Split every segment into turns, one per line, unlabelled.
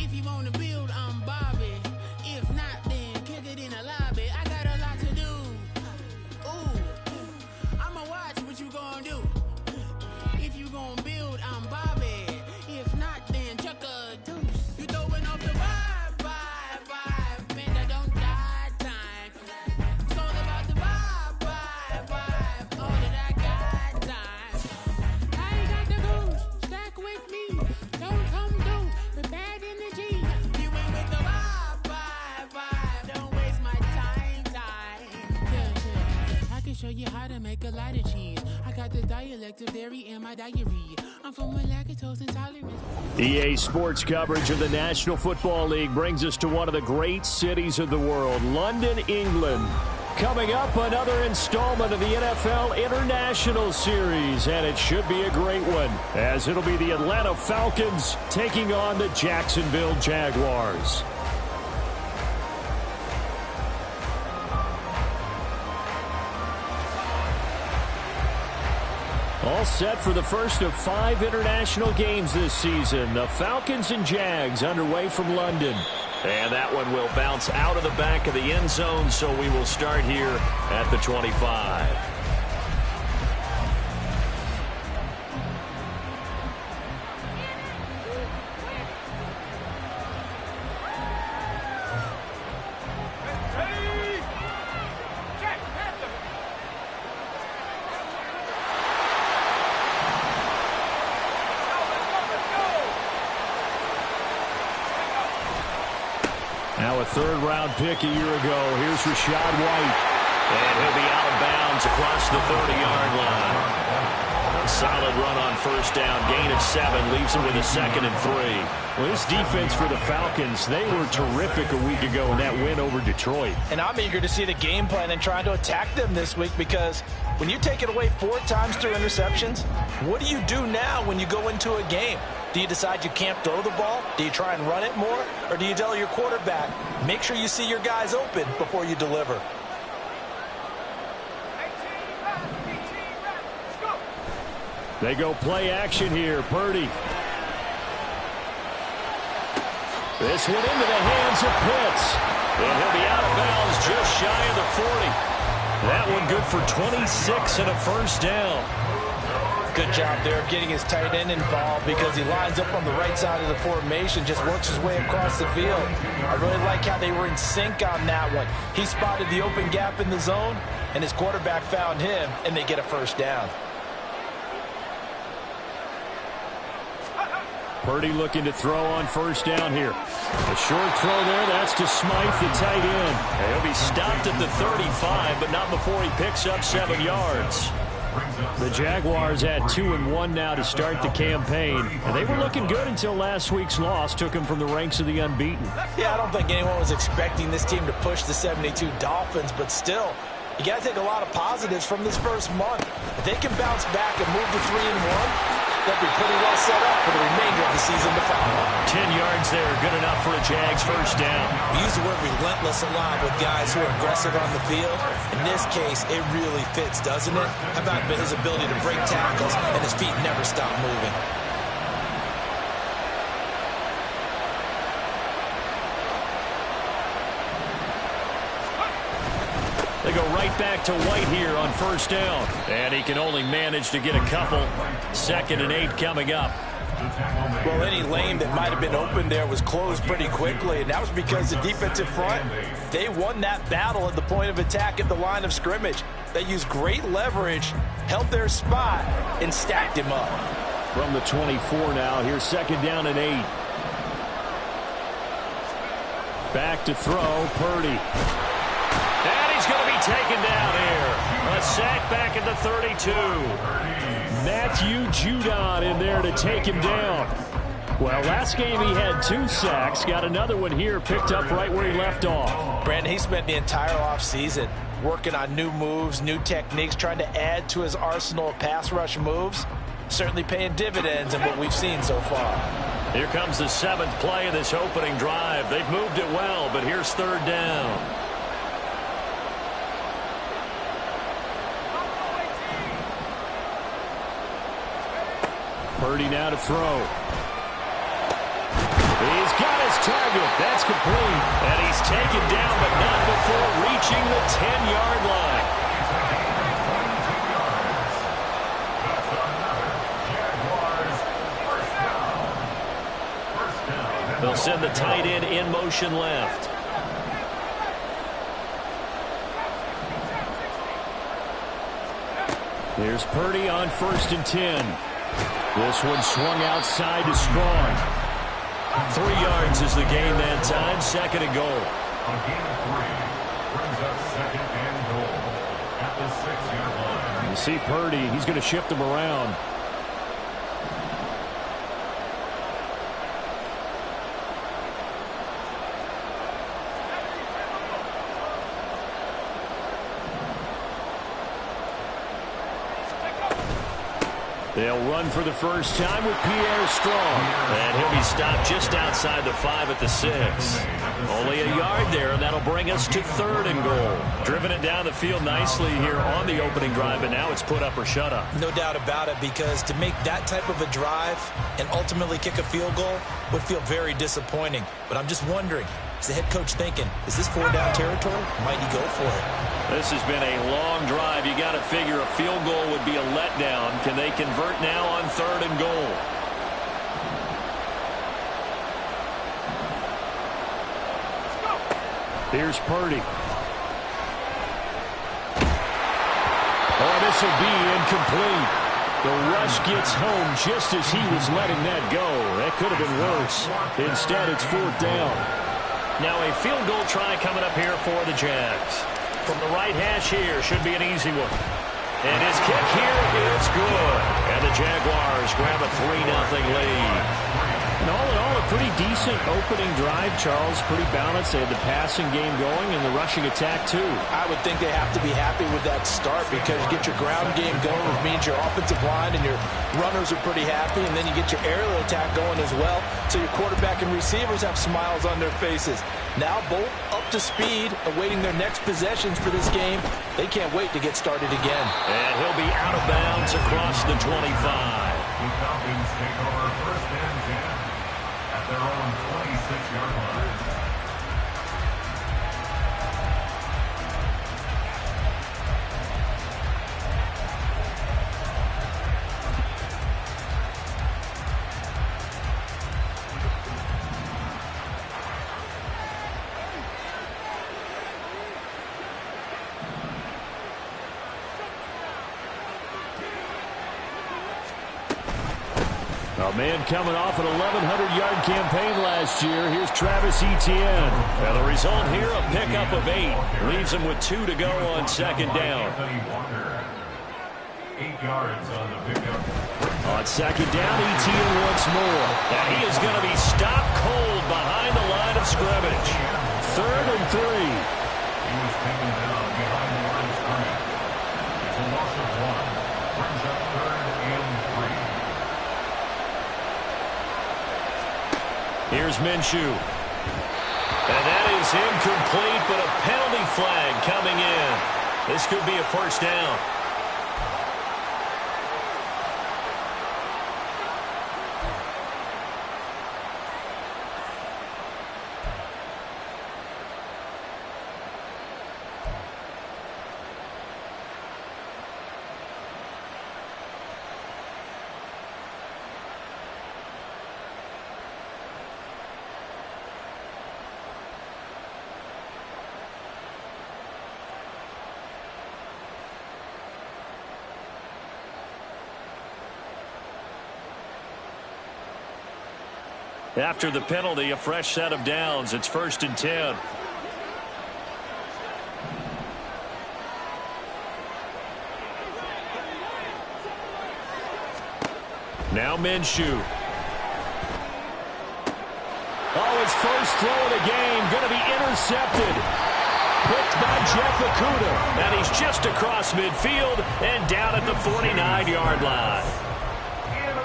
If you want to build, I'm Bobby. If not, then kick it in the lobby. I got a lot to do. Ooh, I'ma watch what you gonna do. If you gonna build, I'm Bobby. If not, then chuck a deuce. You throwing off the vibe. Man, that don't die time. It's all about the vibe. All that I got time. I ain't got the goose. Stack with me. Don't come through with bad energy. You ain't with the vibe. Don't waste my time. Yeah. I can show you how to make a lot of cheese. I got the dialect of dairy in my diary. I'm from a lactose intolerant.
EA Sports coverage of the National Football League brings us to one of the great cities of the world, London, England. Coming up, another installment of the NFL International Series, and it should be a great one, as it'll be the Atlanta Falcons taking on the Jacksonville Jaguars. All set for the first of 5 international games this season. The Falcons and Jags underway from London. And that one will bounce out of the back of the end zone, so we will start here at the 25. Now a third-round pick a year ago. Here's Rachaad White. And he'll be out of bounds across the 30-yard line. A solid run on first down. Gain of 7. Leaves him with a 2nd and 3. Well, this defense for the Falcons, they were terrific a week ago in that win over Detroit.
And I'm eager to see the game plan and trying to attack them this week, because when you take it away 4 times through interceptions, what do you do now when you go into a game? Do you decide you can't throw the ball? Do you try and run it more? Or do you tell your quarterback, make sure you see your guys open before you deliver?
They go play action here. Purdy. This one into the hands of Pitts. And he'll be out of bounds just shy of the 40. That one good for 26 and a first down.
Good job there of getting his tight end involved, because he lines up on the right side of the formation, just works his way across the field. I really like how they were in sync on that one. He spotted the open gap in the zone, and his quarterback found him, and they get a first down.
Purdy looking to throw on first down here. A short throw there. That's to Smythe, the tight end. He'll be stopped at the 35, but not before he picks up 7 yards. The Jaguars had 2-1 now to start the campaign, and they were looking good until last week's loss took them from the ranks of the unbeaten.
Yeah, I don't think anyone was expecting this team to push the 72 Dolphins, but still, you got to take a lot of positives from this first month. If they can bounce back and move to 3-1, they'll be pretty well set up for the remainder of the season to follow.
10 yards there, good enough for a Jags first down.
We use the word relentless a lot with guys who are aggressive on the field. In this case, it really fits, doesn't it? How about his ability to break tackles and his feet never stop moving?
They go right back to White here on first down. And he can only manage to get a couple. 2nd and 8 coming up.
Well, any lane that might have been open there was closed pretty quickly, and that was because the defensive front, they won that battle at the point of attack at the line of scrimmage. They used great leverage, held their spot, and stacked him up.
From the 24 now, here's 2nd down and 8. Back to throw, Purdy. And he's going to be taken down here. A sack back at the 32. Matthew Judon in there to take him down. Well, last game he had 2 sacks. Got another one here, picked up right where he left off.
Brandon, he spent the entire offseason working on new moves, new techniques, trying to add to his arsenal of pass rush moves. Certainly paying dividends in what we've seen so far.
Here comes the 7th play of this opening drive. They've moved it well, but here's 3rd down. Purdy now to throw. He's got his target. That's complete. And he's taken down, but not before reaching the 10-yard line. They'll send the tight end in motion left. Here's Purdy on 1st and 10. This one swung outside to Strong. 3 yards is the gain that time. 2nd and goal.
A gain of 3 brings up 2nd and goal at the 6-yard line.
You see Purdy, he's going to shift him around. They'll run for the first time with Pierre Strong. And he'll be stopped just outside the 5 at the 6. Only a yard there, and that'll bring us to 3rd and goal. Driven it down the field nicely here on the opening drive, but now it's put up or shut up.
No doubt about it, because to make that type of a drive and ultimately kick a field goal would feel very disappointing. But I'm just wondering, is the head coach thinking, is this 4-down territory? Might he go for it?
This has been a long drive. You got to figure a field goal would be a letdown. Can they convert now on 3rd and goal? Here's Purdy. Oh, this will be incomplete. The rush gets home just as he was letting that go. That could have been worse. Instead, it's 4th down. Now a field goal try coming up here for the Jags. From the right hash here, should be an easy one. And his kick here is good. And the Jaguars grab a 3-0 lead. And all in all, a pretty decent opening drive, Charles. Pretty balanced. They had the passing game going and the rushing attack, too.
I would think they have to be happy with that start, because you get your ground game going, which means your offensive line and your runners are pretty happy, and then you get your aerial attack going as well, so your quarterback and receivers have smiles on their faces. Now both up to speed, awaiting their next possessions for this game. They can't wait to get started again.
And he'll be out of bounds across the 25.
The Falcons take over 1st and 10 at their own 26-yard line.
A man coming off an 1,100-yard campaign last year. Here's Travis Etienne. And the result here, a pickup of 8. Leaves him with 2 to go on 2nd down.
8 yards on the pickup.
On 2nd down, Etienne once more. And he is going to be stopped cold behind the line of scrimmage. 3rd and 3.
He was taken down behind the line of scrimmage. It's a loss of 1. Brings up 3rd and 3.
Here's Minshew. And that is incomplete, but a penalty flag coming in. This could be a 1st down. After the penalty, a fresh set of downs. It's 1st and 10. Now Minshew. Oh, his first throw of the game going to be intercepted. Picked by Jeff Okudah. And he's just across midfield and down at the 49-yard line.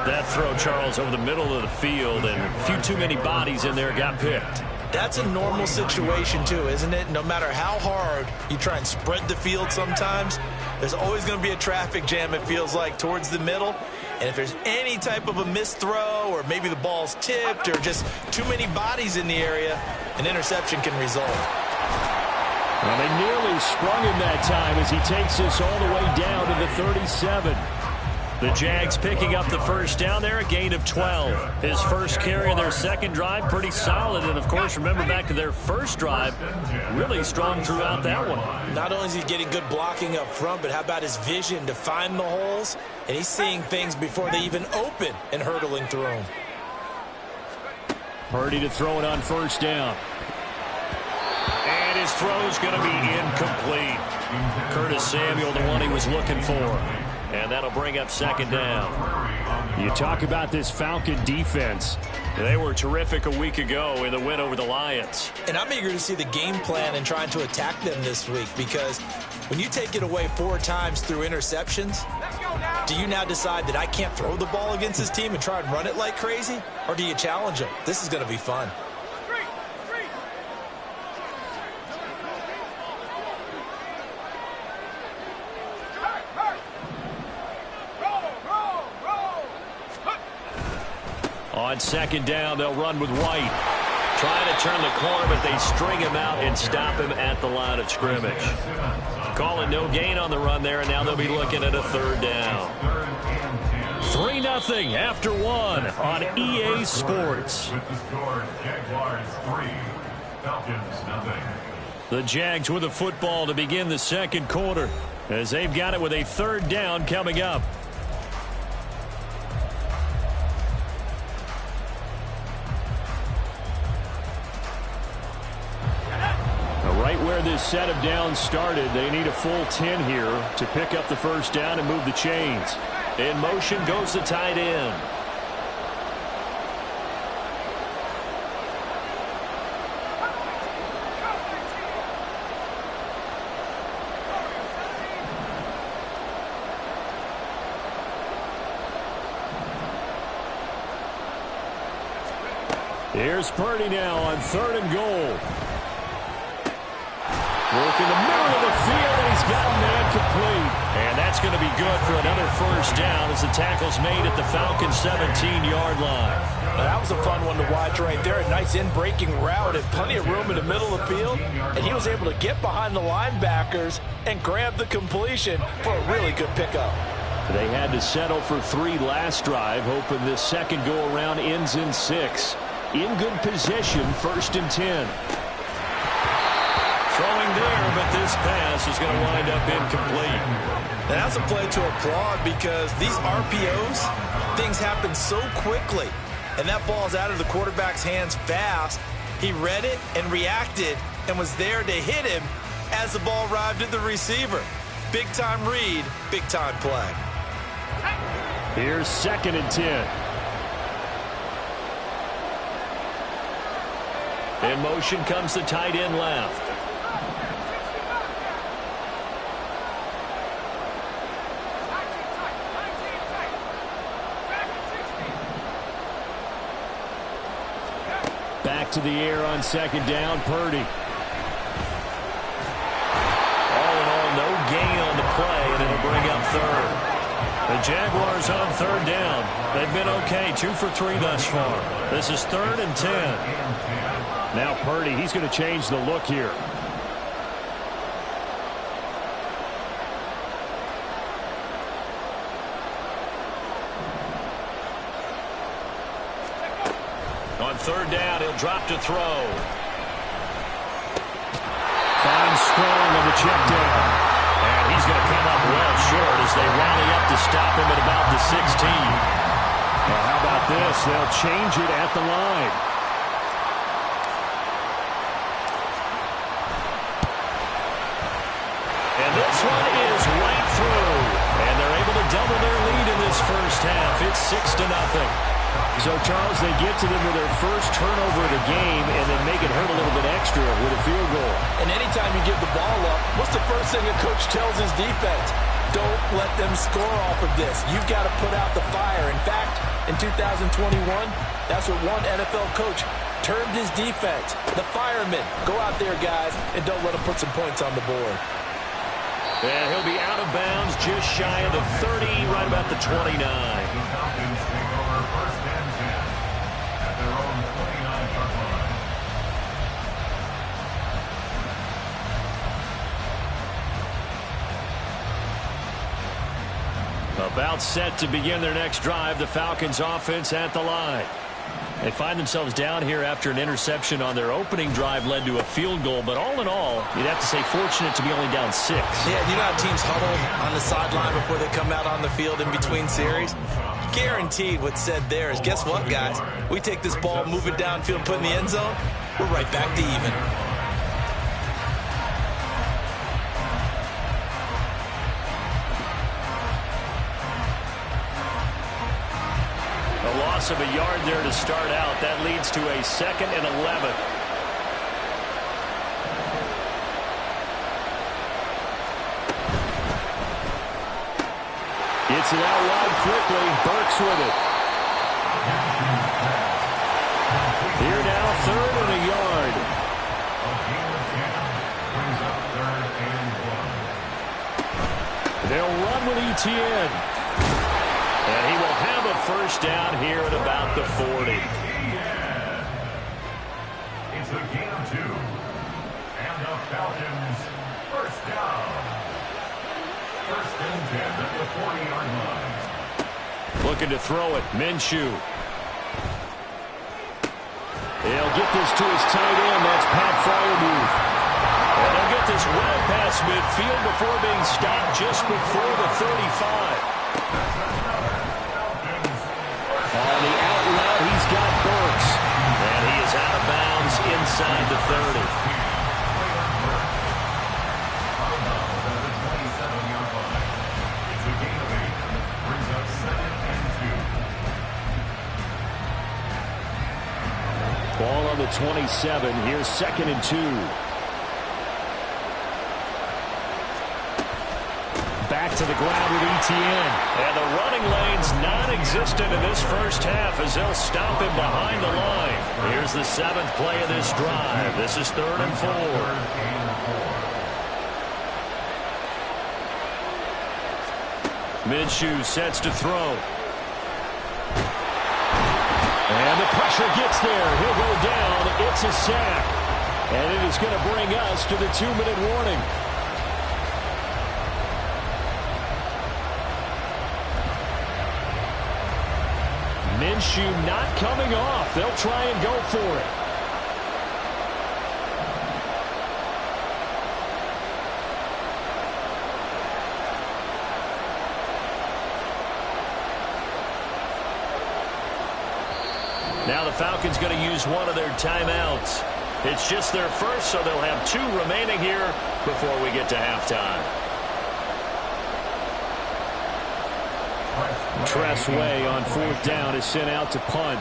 That throw, Charles, over the middle of the field, and a few too many bodies in there got picked.
That's a normal situation, too, isn't it? No matter how hard you try and spread the field sometimes, there's always going to be a traffic jam, it feels like, towards the middle. And if there's any type of a missed throw or maybe the ball's tipped or just too many bodies in the area, an interception can result.
Well, they nearly sprung him that time as he takes this all the way down to the 37. The Jags picking up the first down there, a gain of 12. His first carry of their second drive, pretty solid. And, of course, remember back to their first drive, really strong throughout that one.
Not only is he getting good blocking up front, but how about his vision to find the holes? And he's seeing things before they even open and hurdling through them.
Purdy to throw it on first down. And his throw's going to be incomplete. Curtis Samuel, the one he was looking for. And that'll bring up second down. You talk about this Falcon defense. They were terrific a week ago in the win over the Lions.
And I'm eager to see the game plan and trying to attack them this week, because when you take it away 4 times through interceptions, do you now decide that I can't throw the ball against this team and try and run it like crazy? Or do you challenge them? This is going to be fun.
On second down, they'll run with White. Trying to turn the corner, but they string him out and stop him at the line of scrimmage. Calling no gain on the run there, and now they'll be looking at a third down. 3-0 after 1 on EA Sports. The Jags with the football to begin the second quarter, as they've got it with a third down coming up. Right where this set of downs started, they need a full 10 here to pick up the first down and move the chains. In motion goes the tight end. Here's Purdy now on 3rd and goal. Work in the middle of the field, and he's got a man complete. And that's going to be good for another first down as the tackle's made at the Falcons' 17-yard line.
Now, that was a fun one to watch right there. A nice in-breaking route and plenty of room in the middle of the field. And he was able to get behind the linebackers and grab the completion for a really good pickup.
They had to settle for 3 last drive, hoping this second go-around ends in 6. In good position, 1st and 10. Throwing there, but this pass is going to wind up incomplete.
And that's a play to applaud, because these RPOs, things happen so quickly. And that ball's out of the quarterback's hands fast. He read it and reacted and was there to hit him as the ball arrived at the receiver. Big-time read, big-time play.
Here's 2nd and 10. In motion comes the tight end left. Back to the air on 2nd down, Purdy. All in all, no gain on the play, and it'll bring up 3rd. The Jaguars on 3rd down. They've been okay, 2 for 3 thus far. This is 3rd and 10. Now Purdy, he's going to change the look here. On 3rd down, he'll drop to throw. Finds Strong on the check down. And he's going to come up well short as they rally up to stop him at about the 16. Well, how about this? They'll change it at the line. And this one is right through. And they're able to double their lead in this first half. It's 6-0. So, Charles, they get to them with their first turnover of the game and then make it hurt a little bit extra with a field goal.
And anytime you give the ball up, what's the first thing a coach tells his defense? Don't let them score off of this. You've got to put out the fire. In fact, in 2021, that's what one NFL coach termed his defense. The firemen. Go out there, guys, and don't let them put some points on the board.
And he'll be out of bounds just shy of the 30, right about the 29.
The Falcons take over first and 10 at their own 29-yard line.
About set to begin their next drive, the Falcons offense at the line. They find themselves down here after an interception on their opening drive led to a field goal. But all in all, you'd have to say fortunate to be only down 6.
Yeah, you know how teams huddle on the sideline before they come out on the field in between series? Guaranteed what's said there is, guess what, guys? We take this ball, move it downfield, put it in the end zone, we're right back to even.
Of a yard there to start out. That leads to a 2nd and 11. Gets it out wide quickly. Burks with it. Here now, 3rd and a yard. They'll run with Etienne. And he will have a first down here at about the 40.
It's a gain of 2. And the Falcons first down. First and 10 at the 40-yard line.
Looking to throw it. Minshew. He'll get this to his tight end. That's Pat Fryermuth. And they'll get this well past midfield before being stopped just before the 35. On the out route, he's got Burks. And he is out of bounds inside the 30.
It's a gain of 8. Brings up 2nd and 2.
Ball on the 27. Here's 2nd and 2. Back to the ground with Etienne. And the running lane's non-existent in this first half as they'll stop him behind the line. Here's the 7th play of this drive. This is 3rd and 4. Minshew sets to throw. And the pressure gets there. He'll go down. It's a sack. And it is going to bring us to the 2-minute warning. Minshew not coming off. They'll try and go for it. Now the Falcons going to use one of their timeouts. It's just their first, so they'll have 2 remaining here before we get to halftime. Tressway on 4th down is sent out to punt.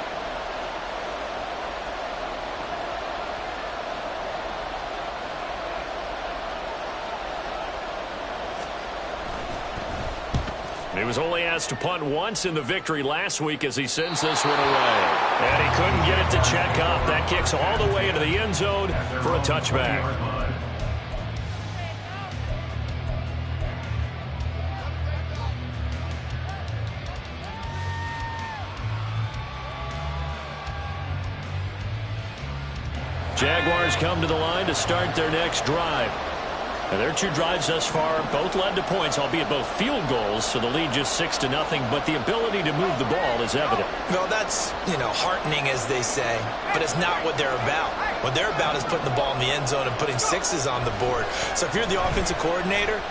He was only asked to punt once in the victory last week as he sends this one away. And he couldn't get it to check up. That kicks all the way into the end zone for a touchback. Jaguars come to the line to start their next drive. And their 2 drives thus far both led to points, albeit both field goals, so the lead just 6-0, but the ability to move the ball is evident.
Well, that's, heartening, as they say, but it's not what they're about. What they're about is putting the ball in the end zone and putting 6s on the board. So if you're the offensive coordinator,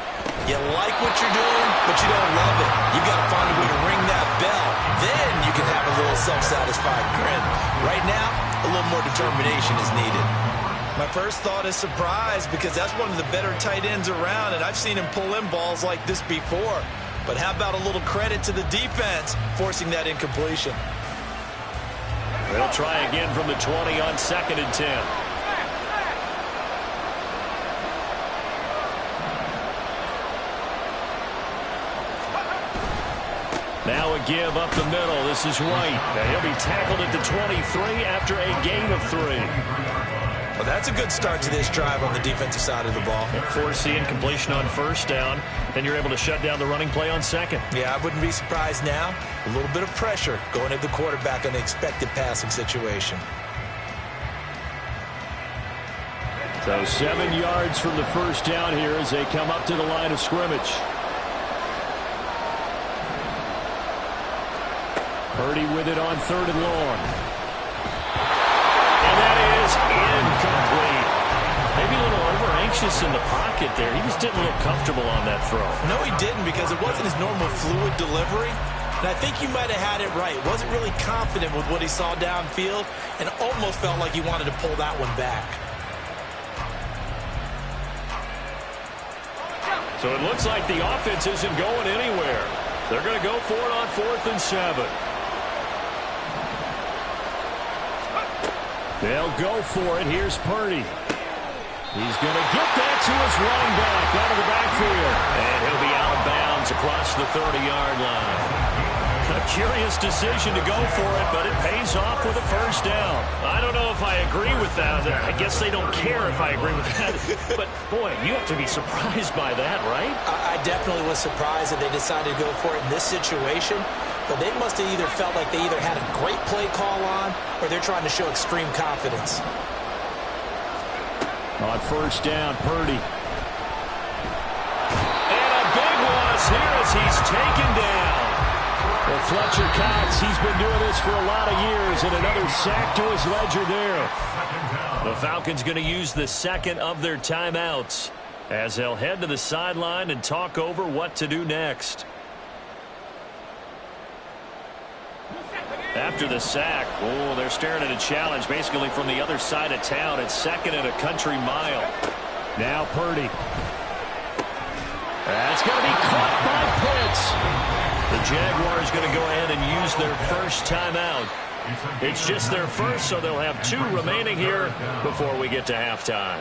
you like what you're doing, but you don't love it. You've got to find a way to ring that bell. Then you can have a little self-satisfied grin. Right now, a little more determination is needed. My first thought is surprise, because that's one of the better tight ends around, and I've seen him pull in balls like this before. But how about a little credit to the defense forcing that incompletion?
They'll try again from the 20 on 2nd and 10. Now a give up the middle. This is White. And he'll be tackled at the 23 after a gain of 3.
Well, that's a good start to this drive on the defensive side of the ball.
Forcing completion on first down. Then you're able to shut down the running play on second.
Yeah, I wouldn't be surprised now. A little bit of pressure going at the quarterback on the expected passing situation.
So 7 yards from the first down here as they come up to the line of scrimmage. Purdy with it on 3rd and long. And that is incomplete. Maybe a little over-anxious in the pocket there. He just didn't look comfortable on that throw.
No, he didn't, because it wasn't his normal fluid delivery. And I think you might have had it right. Wasn't really confident with what he saw downfield and almost felt like he wanted to pull that one back.
So it looks like the offense isn't going anywhere. They're going to go for it on 4th and 7. They'll go for it. Here's Purdy. He's going to get that to his running back out of the backfield. And he'll be out of bounds across the 30-yard line. A curious decision to go for it, but it pays off with a first down. I don't know if I agree with that. I guess they don't care if I agree with that. But, boy, you have to be surprised by that, right?
I definitely was surprised that they decided to go for it in this situation. But they must have either felt like they either had a great play call on or they're trying to show extreme confidence.
On first down, Purdy. And a big loss here as he's taken down. Well, Fletcher Cox, he's been doing this for a lot of years, and another sack to his ledger there. The Falcons going to use the second of their timeouts as they'll head to the sideline and talk over what to do next. After the sack, they're staring at a challenge basically from the other side of town. It's 2nd and a country mile. Now Purdy. That's going to be caught by Pitts. The Jaguars going to go ahead and use their first timeout. It's just their first, so they'll have 2 remaining here before we get to halftime.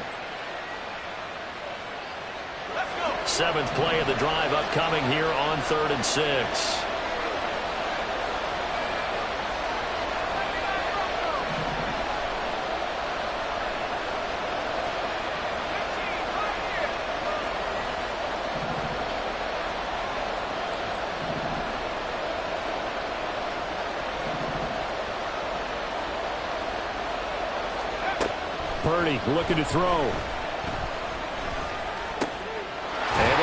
7th play of the drive upcoming here on 3rd and 6. Purdy looking to throw. Able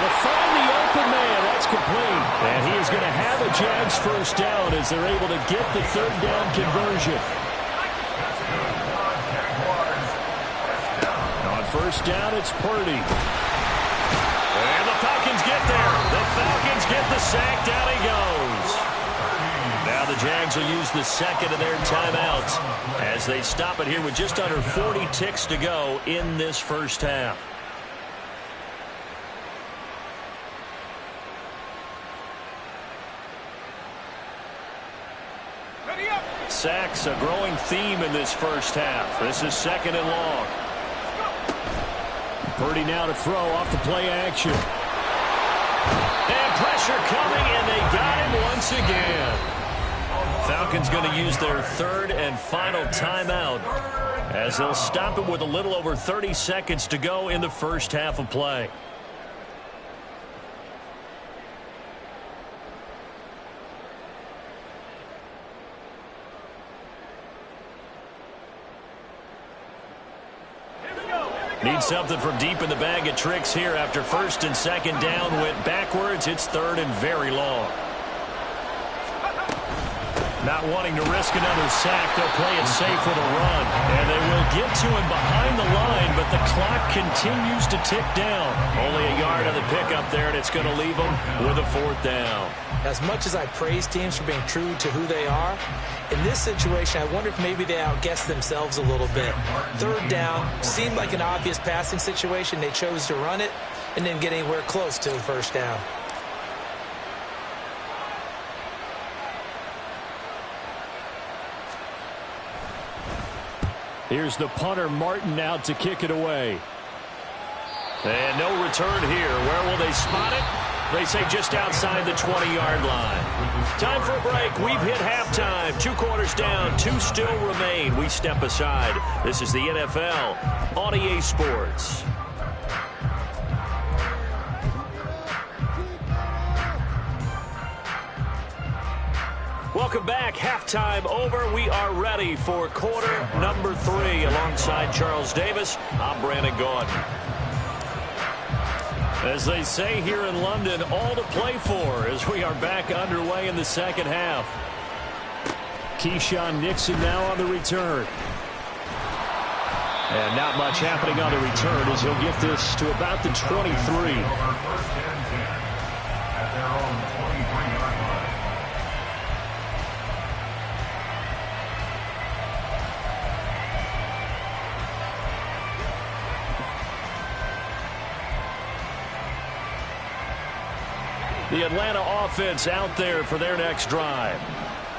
to find the open man. That's complete. And he is going to have a Jags first down as they're able to get the 3rd down conversion. On first down, it's Purdy. And the Falcons get there. The Falcons get the sack. Down he goes. Now the Jags will use the second of their timeouts as they stop it here with just under 40 ticks to go in this first half. Sacks a growing theme in this first half. This is 2nd and long. Purdy now to throw off the play action. And pressure coming, and they got him once again. Falcons going to use their 3rd and final timeout as they'll stop it with a little over 30 seconds to go in the first half of play. Need something from deep in the bag of tricks here after 1st and 2nd down went backwards. It's 3rd and very long. Not wanting to risk another sack, they'll play it safe with a run. And they will get to him behind the line, but the clock continues to tick down. Only a yard of the pickup there, and it's going to leave them with a 4th down.
As much as I praise teams for being true to who they are, in this situation, I wonder if maybe they outguessed themselves a little bit. 3rd down seemed like an obvious passing situation. They chose to run it and didn't get anywhere close to the first down.
Here's the punter, Martin, out to kick it away. And no return here. Where will they spot it? They say just outside the 20-yard line. Time for a break. We've hit halftime. 2 quarters down. 2 still remain. We step aside. This is the NFL on EA Sports. Welcome back. Halftime over. We are ready for quarter number 3. Alongside Charles Davis, I'm Brandon Gordon. As they say here in London, all to play for as we are back underway in the second half. Keyshawn Nixon now on the return. And not much happening on the return as he'll get this to about the 23.
First and 10 at their own 23-yard line.
The Atlanta offense out there for their next drive.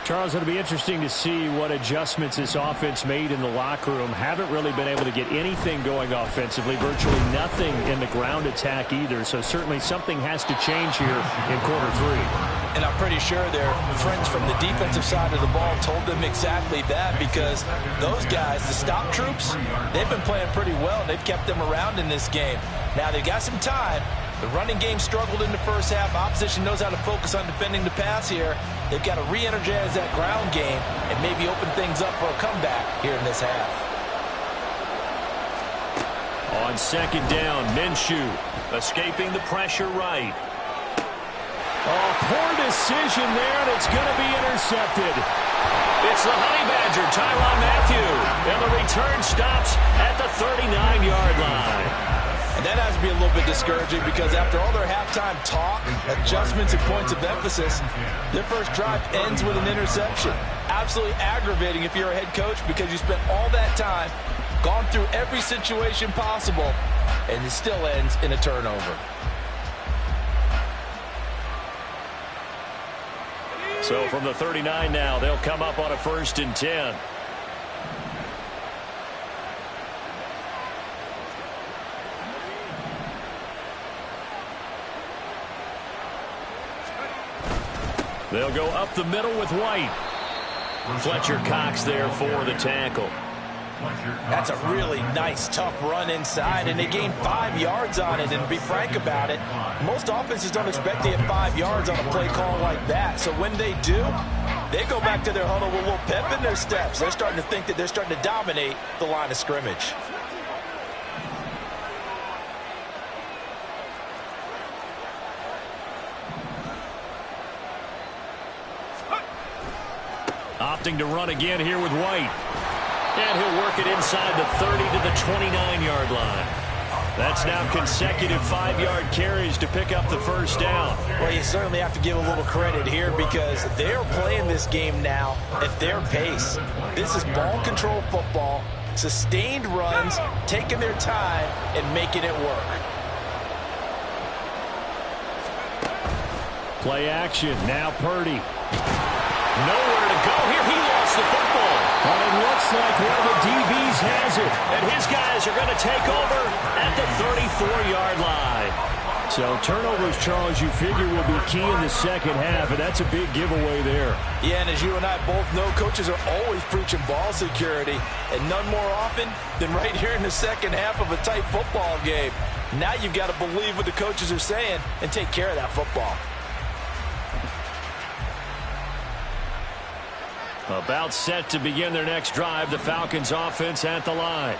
Charles, it'll be interesting to see what adjustments this offense made in the locker room. Haven't really been able to get anything going offensively. Virtually nothing in the ground attack either. So certainly something has to change here in quarter 3.
And I'm pretty sure their friends from the defensive side of the ball told them exactly that, because those guys, the stop troops, they've been playing pretty well. They've kept them around in this game. Now they've got some time. The running game struggled in the first half. Opposition knows how to focus on defending the pass here. They've got to re-energize that ground game and maybe open things up for a comeback here in this half.
On second down, Minshew escaping the pressure right. Oh, poor decision there, and it's going to be intercepted. It's the Honey Badger, Tyrann Mathieu, and the return stops at the 39-yard line.
And that has to be a little bit discouraging, because after all their halftime talk, adjustments, and points of emphasis, their first drive ends with an interception. Absolutely aggravating if you're a head coach, because you spent all that time, gone through every situation possible, and it still ends in a turnover.
So from the 39 now, they'll come up on a 1st and 10. They'll go up the middle with White. Fletcher Cox there for the tackle.
That's a really nice, tough run inside, and they gained 5 yards on it. And to be frank about it, most offenses don't expect to get 5 yards on a play call like that. So when they do, they go back to their huddle with a little pep in their steps. They're starting to think that they're starting to dominate the line of scrimmage.
Opting to run again here with White. And he'll work it inside the 30 to the 29-yard line. That's now consecutive 5-yard carries to pick up the first down.
Well, you certainly have to give a little credit here, because they're playing this game now at their pace. This is ball control football, sustained runs, taking their time, and making it work.
Play action. Now Purdy. Nowhere to go here. He lost the football. And it looks like one of the DBs has it. And his guys are going to take over at the 34-yard line. So turnovers, Charles, you figure will be key in the second half, and that's a big giveaway there.
Yeah, and as you and I both know, coaches are always preaching ball security, and none more often than right here in the second half of a tight football game. Now you've got to believe what the coaches are saying and take care of that football.
About set to begin their next drive, the Falcons offense at the line.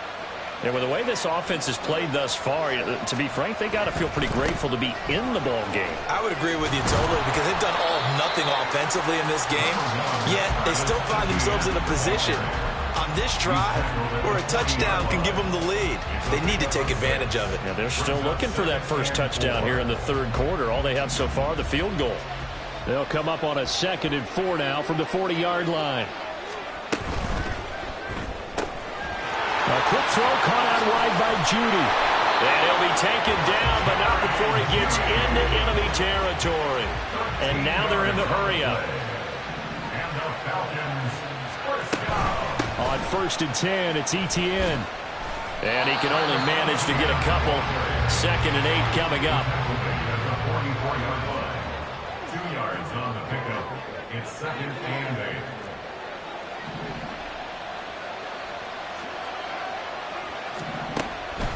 And with the way this offense has played thus far, to be frank, they got to feel pretty grateful to be in the ball game.
I would agree with you totally, because they've done all of nothing offensively in this game, yet they still find themselves in a position on this drive where a touchdown can give them the lead. They need to take advantage of it.
Yeah, they're still looking for that first touchdown here in the third quarter. All they have so far, the field goal. They'll come up on a 2nd and 4 now from the 40-yard line. A quick throw caught out wide by Judy. And he'll be taken down, but not before he gets into enemy territory. And now they're in the hurry-up.
And the Falcons first down.
On 1st and 10, it's Etienne. And he can only manage to get a couple. 2nd and 8 coming up.
At the 44-yard line. 2 yards on the pickup. It's 2nd and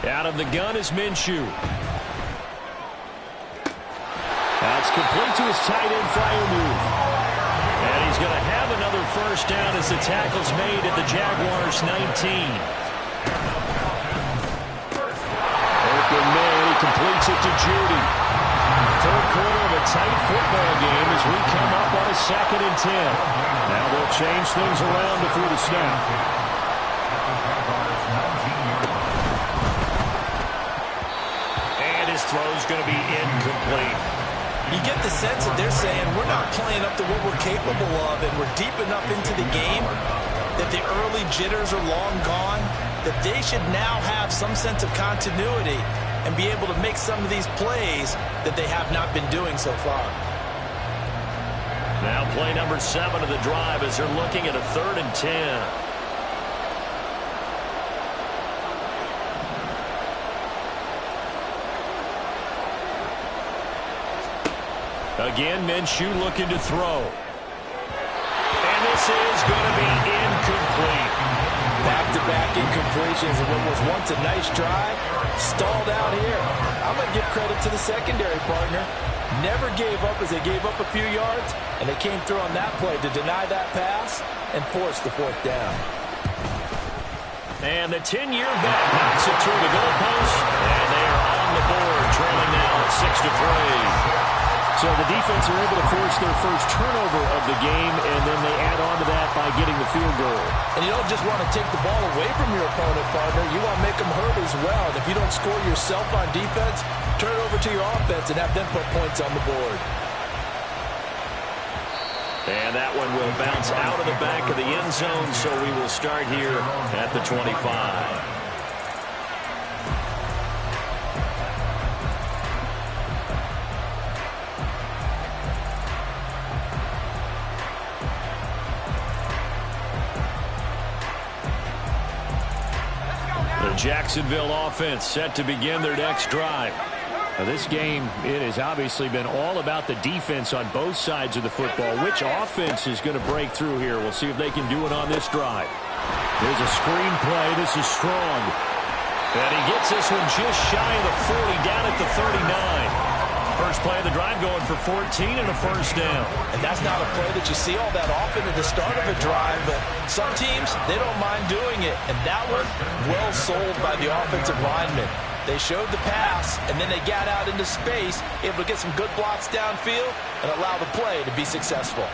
8.
Out of the gun is Minshew. That's complete to his tight end flyer move. And he's going to have another first down as the tackle's made at the Jaguars' 19. Open man, he completes it to Judy. Third quarter of a tight football game as we come up on a 2nd and 10. Now they'll change things around before the snap. And his throw's going to be incomplete.
You get the sense that they're saying we're not playing up to what we're capable of, and we're deep enough into the game that the early jitters are long gone, that they should now have some sense of continuity and be able to make some of these plays that they have not been doing so far.
Now play number 7 of the drive as they're looking at a 3rd and 10. Again, Minshew looking to throw. And this is going to be incomplete.
Back-to-back incompletions of what was once a nice drive, stalled out here. I'm going to give credit to the secondary partner. Never gave up as they gave up a few yards, and they came through on that play to deny that pass and force the 4th down.
And the 10-year vet knocks it through the goalpost, and they are on the board, trailing now at 6-3. So the defense are able to force their first turnover of the game, and then they add on to that by getting the field goal.
And you don't just want to take the ball away from your opponent, partner. You want to make them hurt as well. And if you don't score yourself on defense, turn it over to your offense and have them put points on the board.
And that one will bounce out of the back of the end zone, so we will start here at the 25. Jacksonville offense set to begin their next drive. Now this game, it has obviously been all about the defense on both sides of the football. Which offense is going to break through here? We'll see if they can do it on this drive. There's a screen play. This is strong. And he gets this one just shy of the 40, down at the 39. First play of the drive going for 14 and a first down.
And that's not a play that you see all that often at the start of a drive, but some teams, they don't mind doing it. And that one, well sold by the offensive lineman. They showed the pass, and then they got out into space, able to get some good blocks downfield and allow the play to be successful.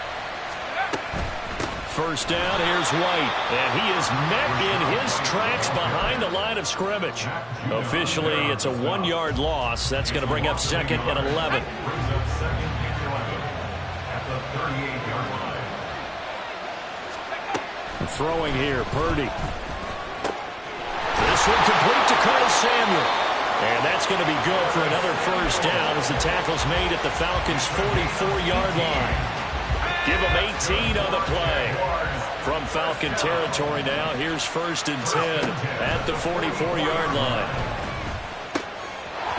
First down, here's White, and he is met in his tracks behind the line of scrimmage. Officially, it's a 1-yard loss. That's going to bring up 2nd and 11. Throwing here, Purdy. This one complete to Curtis Samuel. And that's going to be good for another first down as the tackle's made at the Falcons' 44-yard line. Give them 18 on the play. From Falcon territory now, here's 1st and 10 at the 44-yard line.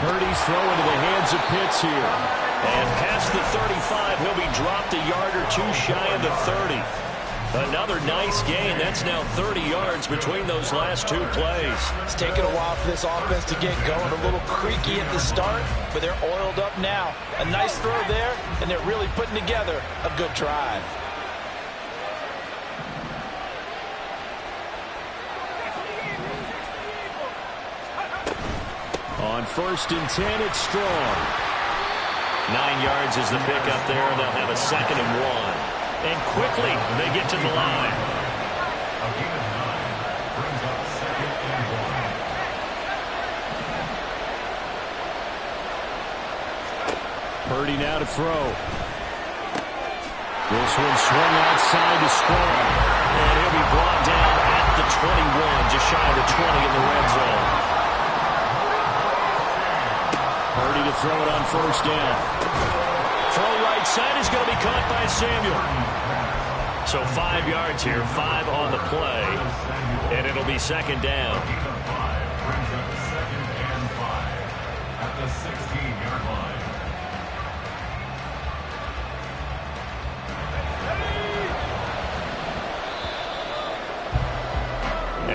Purdy's throw into the hands of Pitts here. And past the 35, he'll be dropped a yard or two shy of the 30. Another nice gain. That's now 30 yards between those last 2 plays.
It's taken a while for this offense to get going. A little creaky at the start, but they're oiled up now. A nice throw there, and they're really putting together a good drive.
On 1st and 10, it's strong. 9 yards is the pickup there, and they'll have a 2nd and 1. And quickly, they get to the line.
A gain of 9 brings up 2nd and 1.
Purdy now to throw. This one swung outside to Strong. And he'll be brought down at the 21, just shy of the 20 in the red zone. Purdy to throw it on 1st down. Throw right side is going to be caught by Samuel. So 5 yards here, 5 on the play, and it'll be 2nd down.
A gain of 5 brings up 2nd and 5 at the 16-yard line.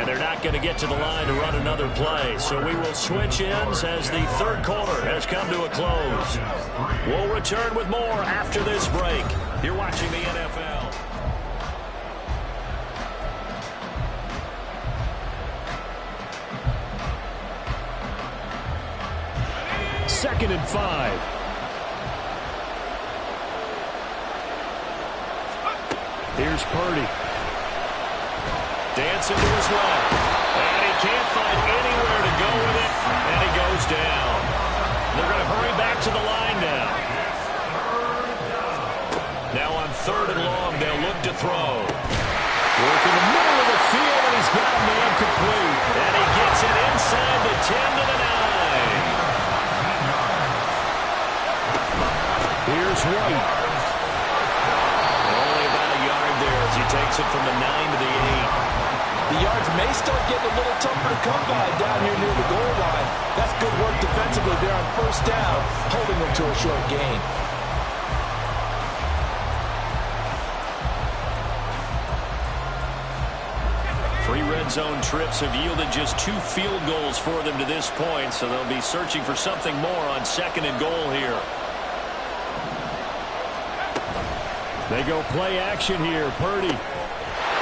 they're not going to get to the line to run another play. So we will switch ends as the third quarter has come to a close. We'll return with more after this break. You're watching the NFL. Second and 5. Here's Purdy. Dancing to his left. And he can't find anywhere to go with it. And he goes down. They're going to hurry back to the line now. Now on third and long, they'll look to throw. Work in the middle of the field, and he's got a man complete. And he gets it inside the 10 to the 9. Here's White. Only about a yard there as he takes it from the 9 to the 8.
The yards may start getting a little tougher to come by down here near the goal line. That's good work defensively there on first down, holding them to a short gain.
Three red zone trips have yielded just 2 field goals for them to this point, so they'll be searching for something more on second and goal here. They go play action here. Purdy.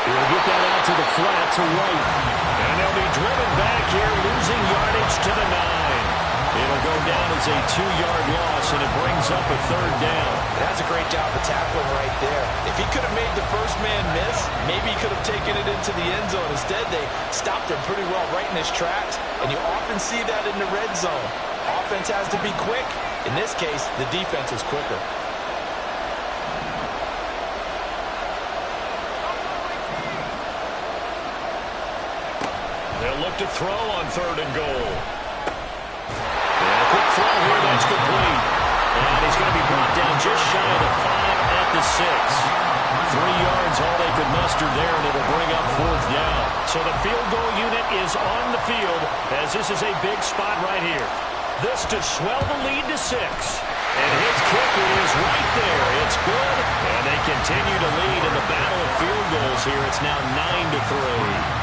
He'll get that out to the flat to White. And they'll be driven back here, losing yardage to the 9. It'll go down as a 2-yard loss, and it brings up a third down.
That's a great job of tackling right there. If he could have made the first man miss, maybe he could have taken it into the end zone. Instead, they stopped him pretty well right in his tracks, and you often see that in the red zone. Offense has to be quick. In this case, the defense is quicker.
They'll look to throw on third and goal. And a quick throw here, that's complete. And he's going to be brought down just shy of the 5 at the 6. 3 yards, all they could muster there, and it'll bring up fourth down. So the field goal unit is on the field as this is a big spot right here. This to swell the lead to 6. And his kick is right there. It's good. And they continue to lead in the battle of field goals here. It's now 9-3.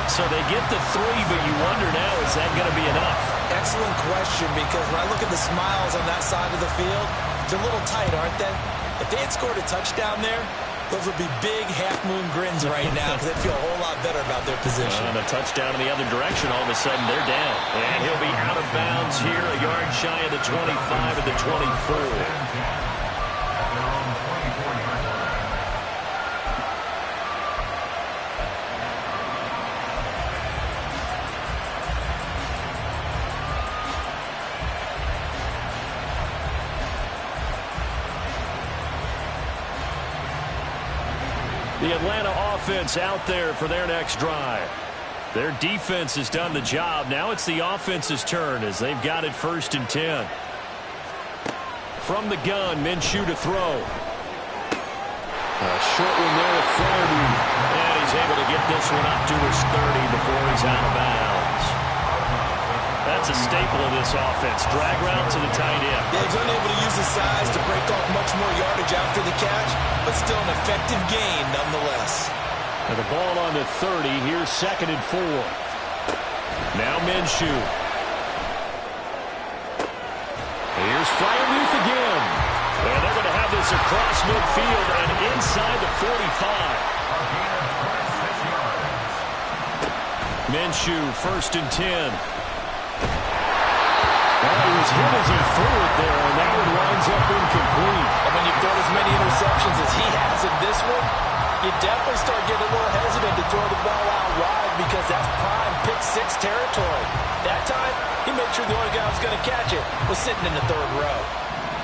So they get the 3, but you wonder now, is that going to be enough?
Excellent question, because when I look at the smiles on that side of the field, they're a little tight, aren't they? If they had scored a touchdown there, those would be big half-moon grins right now because they'd feel a whole lot better about their position.
And a touchdown in the other direction, all of a sudden they're down. And he'll be out of bounds here, a yard shy of the 25 at the 24. The Atlanta offense out there for their next drive. Their defense has done the job. Now it's the offense's turn as they've got it 1st and 10. From the gun, Minshew to throw. A short one there to Freiermuth. And he's able to get this one up to his 30 before he's out of bounds. That's a staple of this offense. Drag route to the tight end.
Yeah, he's unable to use his size to break off much more yardage after the catch, but still an effective gain nonetheless.
And the ball on the 30. Here's 2nd and 4. Now Minshew. Here's Freiermuth again. And they're going to have this across midfield and inside the 45. Minshew, 1st and 10. Well, he was hit as he threw it there, and that one winds up incomplete.
And when you've thrown as many interceptions as he has in this one, you definitely start getting a little hesitant to throw the ball out wide because that's prime pick-6 territory. That time, he made sure the only guy who was going to catch it was sitting in the 3rd row.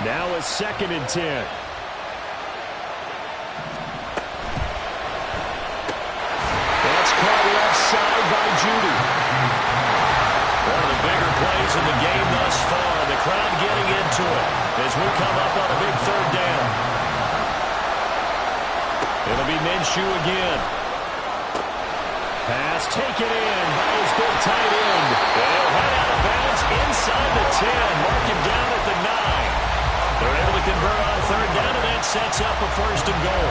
Now a 2nd and 10. That's caught left side by Judy. One of the bigger plays in the game thus far. The crowd getting into it as we come up on a big 3rd down. It'll be Minshew again. Pass taken in by his big tight end. They'll head out of bounds inside the 10. Mark him down at the 9. They're able to convert on 3rd down, and that sets up a 1st and goal.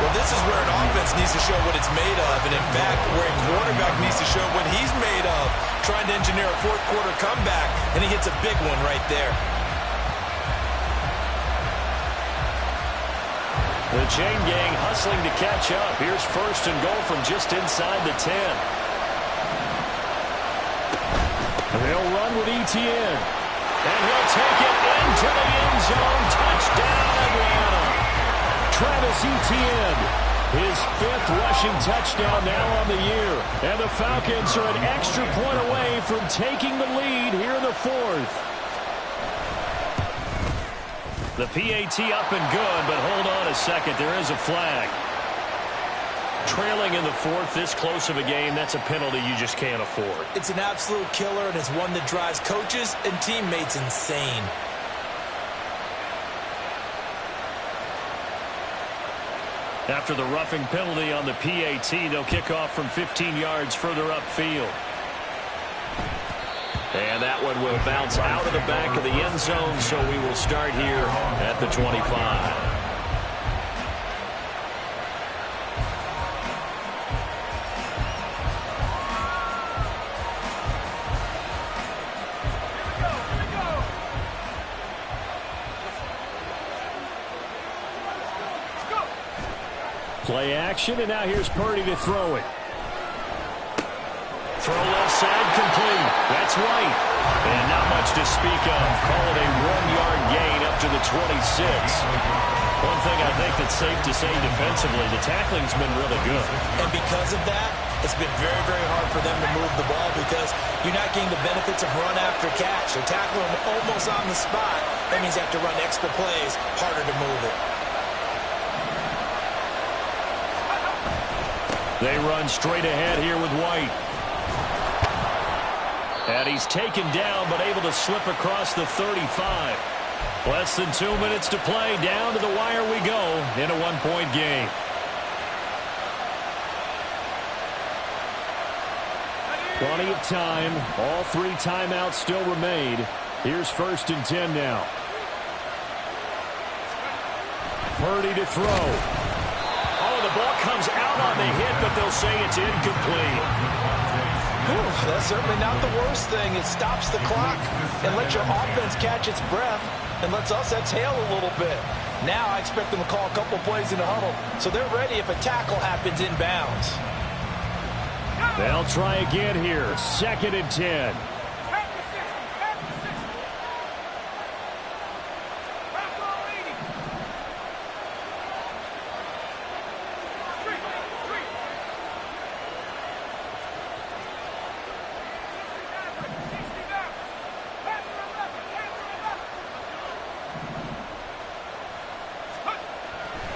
Well, this is where an offense needs to show what it's made of. And in fact, where a quarterback needs to show what he's made of. Trying to engineer a fourth quarter comeback, and he hits a big one right there.
The chain gang hustling to catch up. Here's first and goal from just inside the 10. They'll run with Etienne. And he'll take it into the end zone. Touchdown, Atlanta. Travis Etienne, his 5th rushing touchdown now on the year. And the Falcons are an extra point away from taking the lead here in the 4th. The PAT up and good, but hold on a second. There is a flag. Trailing in the 4th, this close of a game, that's a penalty you just can't afford.
It's an absolute killer, and it's one that drives coaches and teammates insane.
After the roughing penalty on the PAT, they'll kick off from 15 yards further upfield. And that one will bounce out of the back of the end zone, so we will start here at the 25. Play action, and now here's Purdy to throw it. Throw left side complete. That's White. And not much to speak of. Call it a 1-yard gain up to the 26. One thing I think that's safe to say defensively, the tackling's been really good.
And because of that, it's been very, very hard for them to move the ball because you're not getting the benefits of run after catch. They're tackling them almost on the spot. That means you have to run extra plays, harder to move it.
They run straight ahead here with White. And he's taken down, but able to slip across the 35. Less than 2 minutes to play. Down to the wire we go in a 1-point game. Plenty of time. All 3 timeouts still remain. Here's first and 10 now. Purdy to throw. Oh, the ball comes out on the hit, but they'll say it's incomplete.
Whew, that's certainly not the worst thing. It stops the clock and lets your offense catch its breath and lets us exhale a little bit. Now I expect them to call a couple plays in the huddle, so they're ready if a tackle happens inbounds.
They'll try again here. 2nd and 10.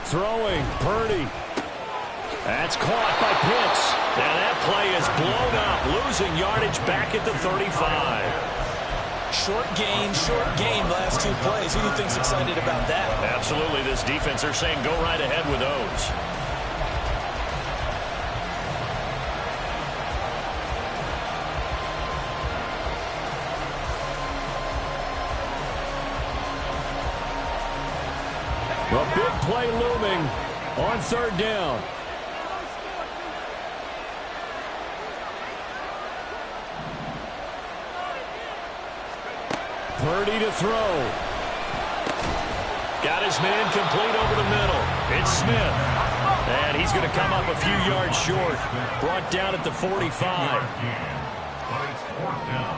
Throwing, Purdy. That's caught by Pitts. And that play is blown up, losing yardage back at the 35.
Short gain, last 2 plays. Who do you think's excited about that?
Absolutely, this defense, they're saying go right ahead with those. A big play looming on 3rd down. Purdy to throw. Got his man complete over the middle. It's Smith. And he's going to come up a few yards short. Brought down at the 45.
But it's 4th down.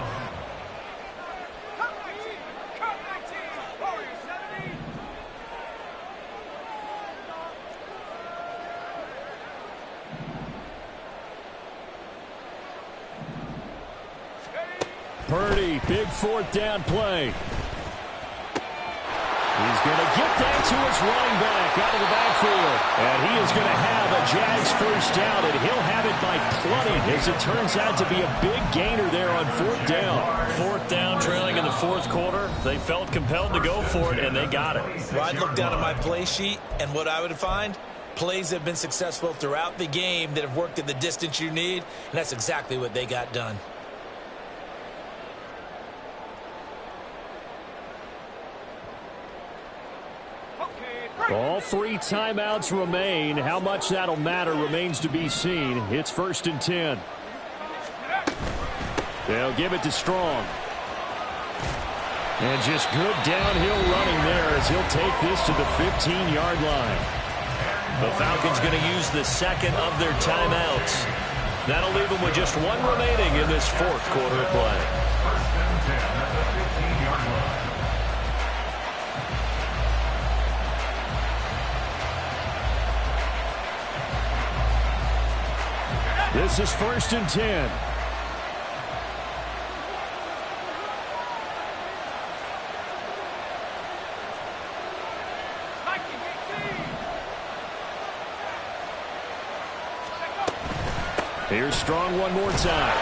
Purdy, big 4th down play. He's going to get that to his running back out of the backfield. And he is going to have a Jags first down, and he'll have it by plenty, as it turns out to be a big gainer there on 4th down. 4th down, trailing in the 4th quarter. They felt compelled to go for it, and they got it.
Well, I'd look down at my play sheet, and what I would find, plays have been successful throughout the game that have worked at the distance you need, and that's exactly what they got done.
All 3 timeouts remain. How much that'll matter remains to be seen. It's 1st and 10. They'll give it to Strong. And just good downhill running there as he'll take this to the 15-yard line.
The Falcons going to use the second of their timeouts. That'll leave them with just 1 remaining in this 4th quarter of play.
1st and 10 at the 15-yard line.
This is 1st and 10. Here's Strong one more time.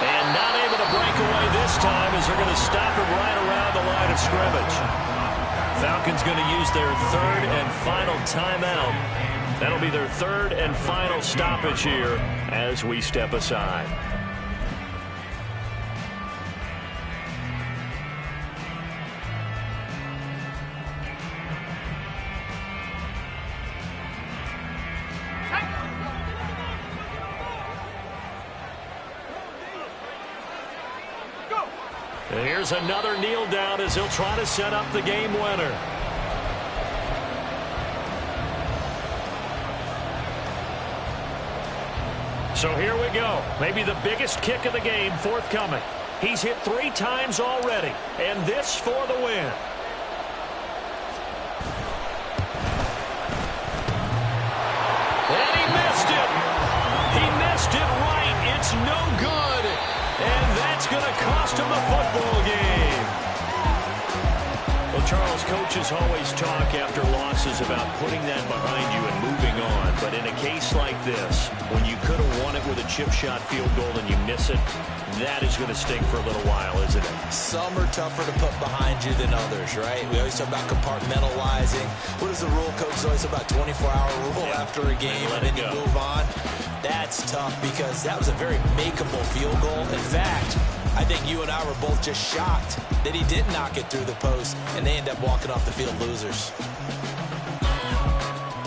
And not able to break away this time as they're going to stop him right around the line of scrimmage.
Falcons going to use their 3rd and final timeout. That'll be their 3rd and final stoppage here as we step aside.
And here's another kneel down as he'll try to set up the game winner. So here we go. Maybe the biggest kick of the game forthcoming. He's hit 3 times already, and this for the win. And he missed it. He missed it right. It's no good. And that's going to cost him the football game. Well, Charles, coaches always talk after losses about putting that behind you and moving on. But in a case like this, when you could have won it with a chip shot field goal and you miss it, that is going to stink for a little while, isn't it?
Some are tougher to put behind you than others, right? We always talk about compartmentalizing. What is the rule, coach? Always about 24-hour rule after a game, and then you move on. That's tough because that was a very makeable field goal. In fact, I think you and I were both just shocked that he did knock it through the post, and they end up walking off the field losers.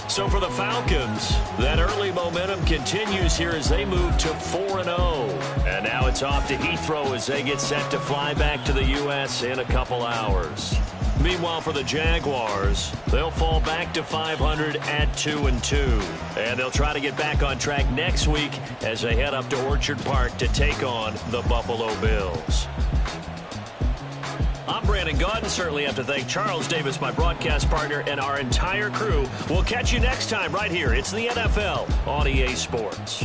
So for the Falcons, that early momentum continues here as they move to 4-0. And now it's off to Heathrow as they get set to fly back to the U.S. in a couple hours. Meanwhile, for the Jaguars, they'll fall back to 500 at 2-2. And they'll try to get back on track next week as they head up to Orchard Park to take on the Buffalo Bills. I'm Brandon Gaudin. Certainly have to thank Charles Davis, my broadcast partner, and our entire crew. We'll catch you next time right here. It's the NFL on EA Sports.